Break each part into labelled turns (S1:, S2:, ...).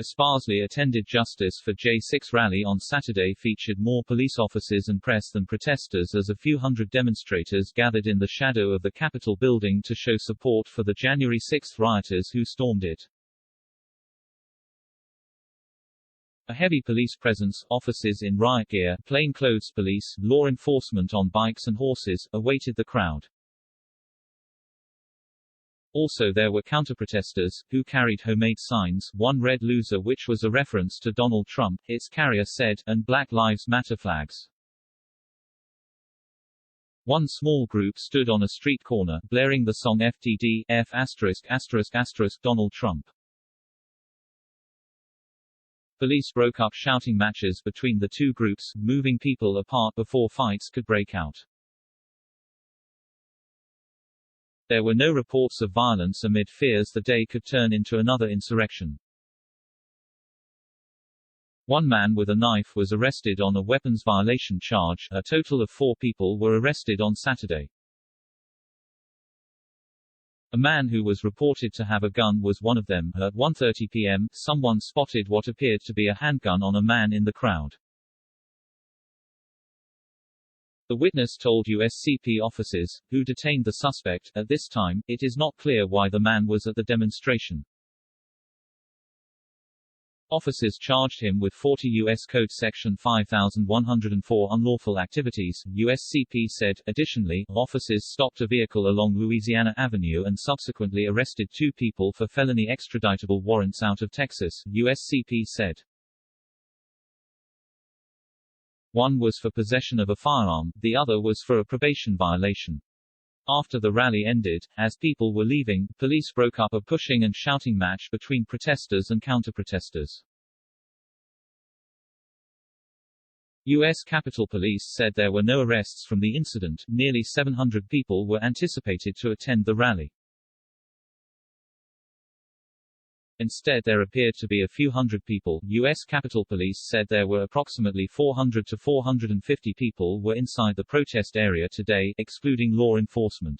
S1: A sparsely attended Justice for J6 rally on Saturday featured more police officers and press than protesters as a few hundred demonstrators gathered in the shadow of the Capitol building to show support for the January 6 rioters who stormed it. A heavy police presence, officers in riot gear, plainclothes police, law enforcement on bikes and horses, awaited the crowd. Also there were counterprotesters, who carried homemade signs. One read "Loser," which was a reference to Donald Trump, its carrier said, and Black Lives Matter flags. One small group stood on a street corner, blaring the song FTD, F*** Donald Trump. Police broke up shouting matches between the two groups, moving people apart before fights could break out. There were no reports of violence amid fears the day could turn into another insurrection. One man with a knife was arrested on a weapons violation charge. A total of 4 people were arrested on Saturday. A man who was reported to have a gun was one of them. At 1:30 p.m., someone spotted what appeared to be a handgun on a man in the crowd. The witness told USCP officers, who detained the suspect, at this time, it is not clear why the man was at the demonstration. Officers charged him with 40 U.S. Code Section 5104 unlawful activities. USCP said. Additionally, officers stopped a vehicle along Louisiana Avenue and subsequently arrested 2 people for felony extraditable warrants out of Texas, USCP said. One was for possession of a firearm, the other was for a probation violation. After the rally ended, as people were leaving, police broke up a pushing and shouting match between protesters and counterprotesters. U.S.Capitol Police said there were no arrests from the incident. Nearly 700 people were anticipated to attend the rally. Instead there appeared to be a few hundred people. U.S.Capitol Police said there were approximately 400 to 450 people were inside the protest area today, excluding law enforcement.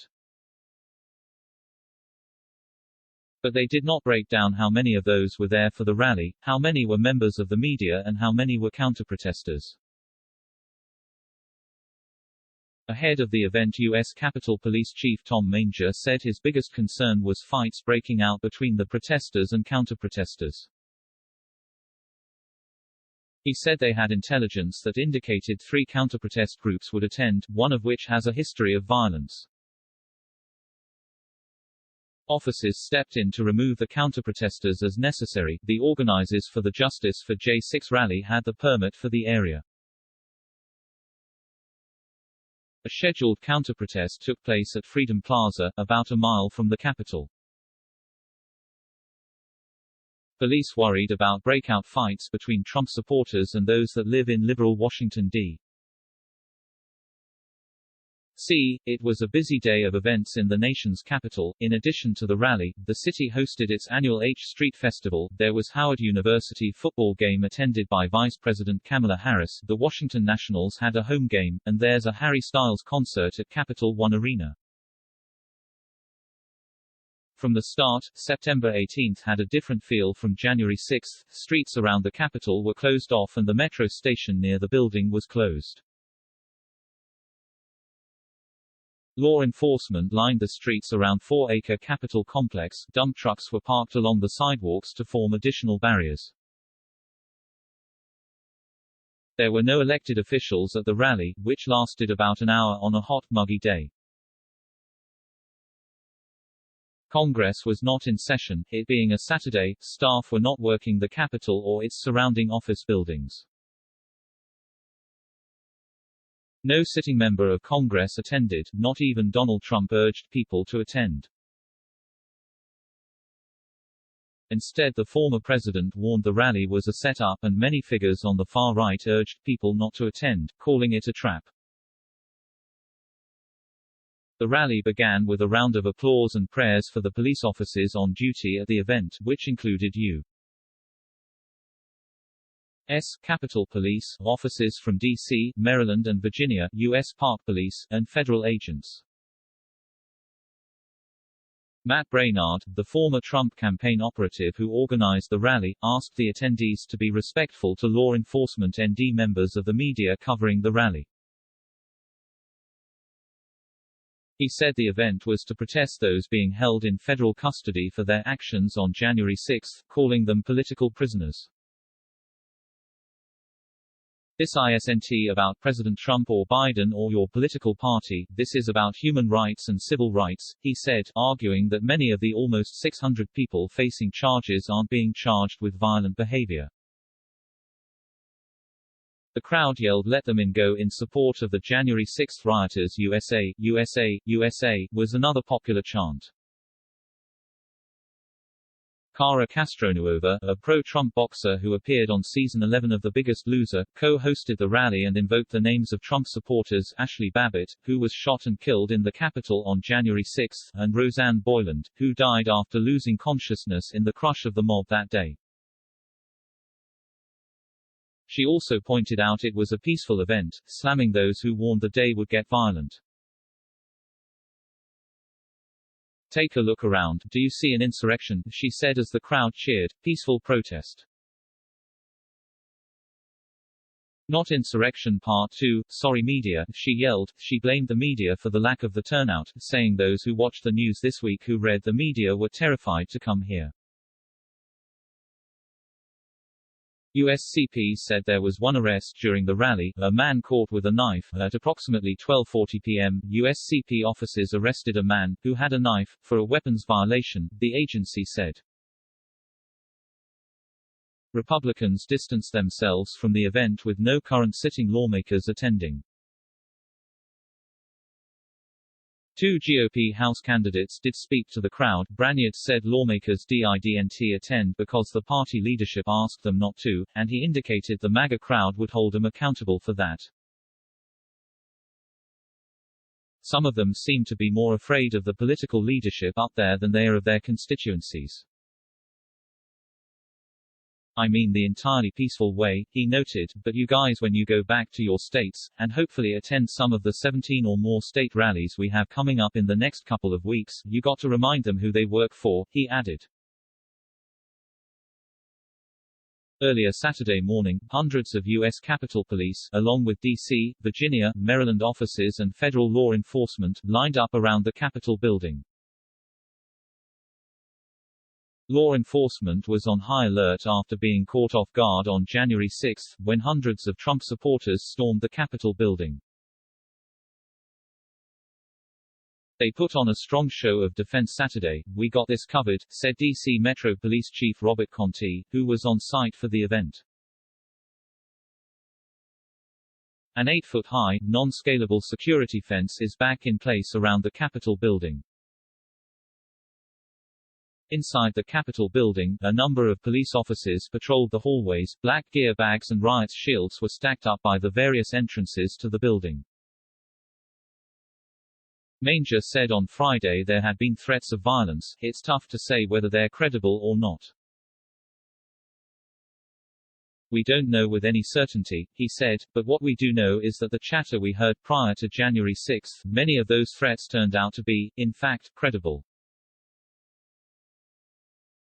S1: But they did not break down how many of those were there for the rally, how many were members of the media and how many were counterprotesters. Ahead of the event, U.S.Capitol Police Chief Tom Manger said his biggest concern was fights breaking out between the protesters and counterprotesters. He said they had intelligence that indicated 3 counterprotest groups would attend, one of which has a history of violence. Officers stepped in to remove the counterprotesters as necessary. The organizers for the Justice for J6 rally had the permit for the area. A scheduled counterprotest took place at Freedom Plaza, about a mile from the Capitol. Police worried about breakout fights between Trump supporters and those that live in liberal Washington, D.C. It was a busy day of events in the nation's capital. In addition to the rally, the city hosted its annual H Street Festival. There was Howard University football game attended by Vice President Kamala Harris, the Washington Nationals had a home game, and there's a Harry Styles concert at Capital One Arena. From the start, September 18 had a different feel from January 6. Streets around the Capitol were closed off and the metro station near the building was closed. Law enforcement lined the streets around 4-acre Capitol complex. Dump trucks were parked along the sidewalks to form additional barriers. There were no elected officials at the rally, which lasted about an hour on a hot, muggy day. Congress was not in session, it being a Saturday. Staff were not working the Capitol or its surrounding office buildings. No sitting member of Congress attended, not even Donald Trump urged people to attend. Instead, the former president warned the rally was a set-up and many figures on the far right urged people not to attend, calling it a trap. The rally began with a round of applause and prayers for the police officers on duty at the event, which included U.S.Capitol Police, officers from D.C, Maryland and Virginia, U.S.Park Police, and federal agents. Matt Braynard, the former Trump campaign operative who organized the rally, asked the attendees to be respectful to law enforcement and members of the media covering the rally. He said the event was to protest those being held in federal custody for their actions on January 6, calling them political prisoners. This isn't about President Trump or Biden or your political party, this is about human rights and civil rights, he said, arguing that many of the almost 600 people facing charges aren't being charged with violent behavior. The crowd yelled "Let them in" go in support of the January 6 rioters. USA, USA, USA was another popular chant. Cara Castronuova, a pro-Trump boxer who appeared on season 11 of The Biggest Loser, co-hosted the rally and invoked the names of Trump supporters Ashli Babbitt, who was shot and killed in the Capitol on January 6, and Roseanne Boyland, who died after losing consciousness in the crush of the mob that day. She also pointed out it was a peaceful event, slamming those who warned the day would get violent. "Take a look around, do you see an insurrection?" she said as the crowd cheered. "Peaceful protest. Not insurrection part 2, sorry media," she yelled. She blamed the media for the lack of the turnout, saying those who watched the news this week who read the media were terrified to come here. U.S.CP said there was one arrest during the rally, a man caught with a knife. At approximately 12:40 p.m., U.S.CP officers arrested a man, who had a knife, for a weapons violation, the agency said. Republicans distanced themselves from the event with no current sitting lawmakers attending. Two GOP House candidates did speak to the crowd. Braynard said lawmakers didn't attend because the party leadership asked them not to, and he indicated the MAGA crowd would hold him accountable for that. Some of them seem to be more afraid of the political leadership up there than they are of their constituencies. I mean the entirely peaceful way, he noted, but you guys when you go back to your states, and hopefully attend some of the 17 or more state rallies we have coming up in the next couple of weeks, you got to remind them who they work for, he added. Earlier Saturday morning, hundreds of U.S.Capitol Police, along with D.C., Virginia, Maryland officers and federal law enforcement, lined up around the Capitol building. Law enforcement was on high alert after being caught off guard on January 6, when hundreds of Trump supporters stormed the Capitol building. They put on a strong show of defense Saturday. "We got this covered," said D.C. Metro Police Chief Robert Conti, who was on site for the event. An 8-foot-high, non-scalable security fence is back in place around the Capitol building. Inside the Capitol building, a number of police officers patrolled the hallways. Black gear bags and riot shields were stacked up by the various entrances to the building. Manger said on Friday there had been threats of violence. "It's tough to say whether they're credible or not. We don't know with any certainty," he said, "but what we do know is that the chatter we heard prior to January 6, many of those threats turned out to be, in fact, credible."